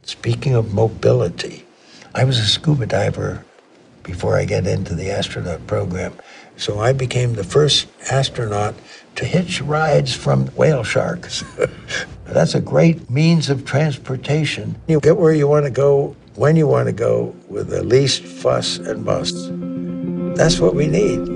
Speaking of mobility, I was a scuba diver before I get into the astronaut program. So I became the first astronaut to hitch rides from whale sharks. That's a great means of transportation. You get where you want to go, when you want to go, with the least fuss and muss. That's what we need.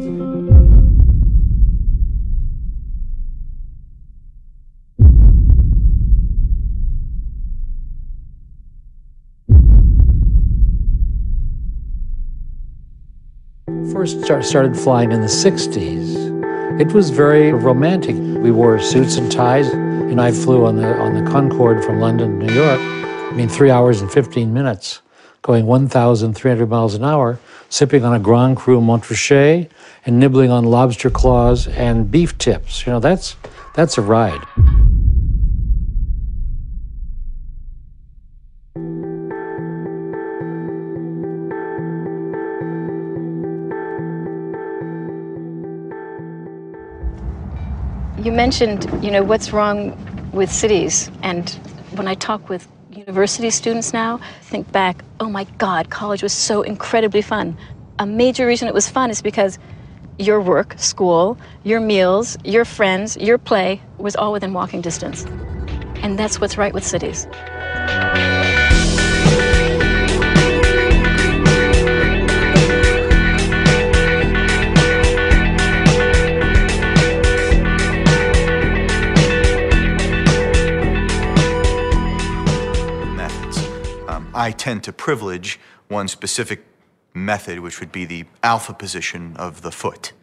First started flying in the 60s. It was very romantic. We wore suits and ties, and I flew on the Concorde from London to New York. 3 hours and 15 minutes, going 1,300 miles an hour, sipping on a Grand Cru Montrachet and nibbling on lobster claws and beef tips. That's a ride. You mentioned, what's wrong with cities. And when I talk with university students now, think back, oh my God, college was so incredibly fun. A major reason it was fun is because your work, school, your meals, your friends, your play was all within walking distance. And that's what's right with cities. I tend to privilege one specific method, which would be the alpha position of the foot.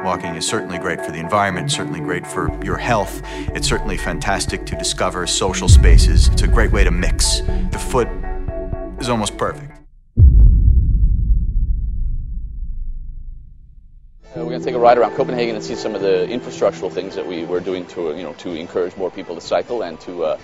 Walking is certainly great for the environment, certainly great for your health. It's certainly fantastic to discover social spaces. It's a great way to mix. The foot is almost perfect. We're going to take a ride around Copenhagen and see some of the infrastructural things that we're doing to, to encourage more people to cycle and to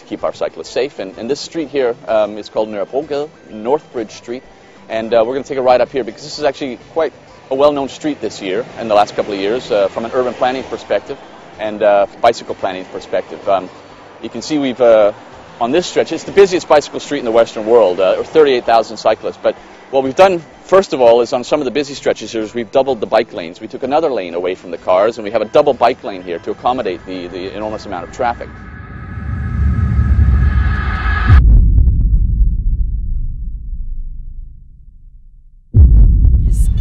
keep our cyclists safe. And this street here is called Nørrebrogade, Northbridge Street. And we're going to take a ride up here because this is actually quite a well-known street this year and the last couple of years from an urban planning perspective and bicycle planning perspective. You can see we've, on this stretch, it's the busiest bicycle street in the Western world, 38,000 cyclists. But what we've done, first of all, is on some of the busy stretches here is we've doubled the bike lanes. We took another lane away from the cars and we have a double bike lane here to accommodate the enormous amount of traffic.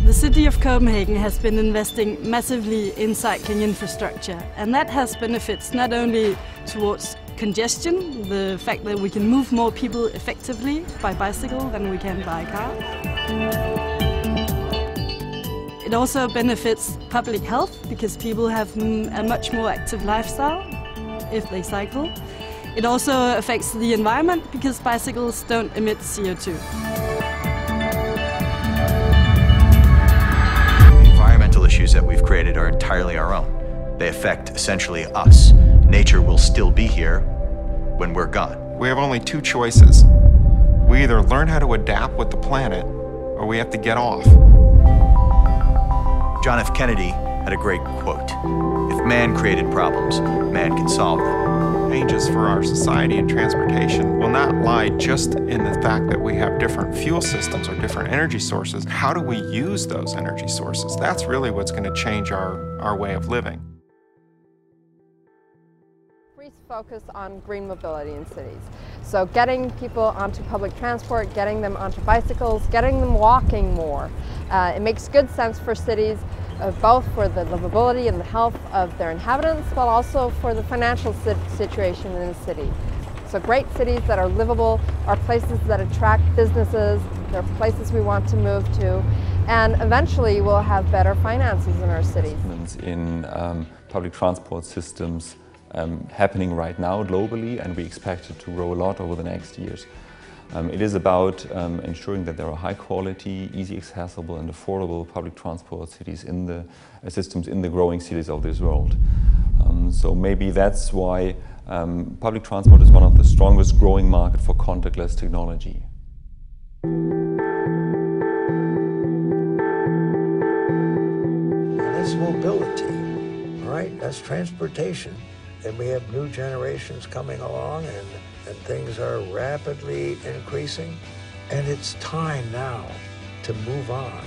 The city of Copenhagen has been investing massively in cycling infrastructure, and that has benefits not only towards congestion, the fact that we can move more people effectively by bicycle than we can by car. It also benefits public health because people have a much more active lifestyle if they cycle. It also affects the environment because bicycles don't emit CO2. Issues that we've created are entirely our own. They affect essentially us. Nature will still be here when we're gone. We have only two choices. We either learn how to adapt with the planet, or we have to get off. John F. Kennedy had a great quote. If man created problems, man can solve them. Changes for our society and transportation will not lie just in the fact that we have different fuel systems or different energy sources. How do we use those energy sources? That's really what's going to change our way of living. Focus on green mobility in cities. So getting people onto public transport, getting them onto bicycles, getting them walking more. It makes good sense for cities, both for the livability and the health of their inhabitants, but also for the financial situation in the city. So great cities that are livable are places that attract businesses, they're places we want to move to, and eventually we'll have better finances in our cities. In public transport systems happening right now globally, and we expect it to grow a lot over the next years. It is about ensuring that there are high quality, easy accessible and affordable public transport cities in the systems in the growing cities of this world. So maybe that's why public transport is one of the strongest growing market for contactless technology. That's mobility, all right? That's transportation. and we have new generations coming along, and things are rapidly increasing. And it's time now to move on.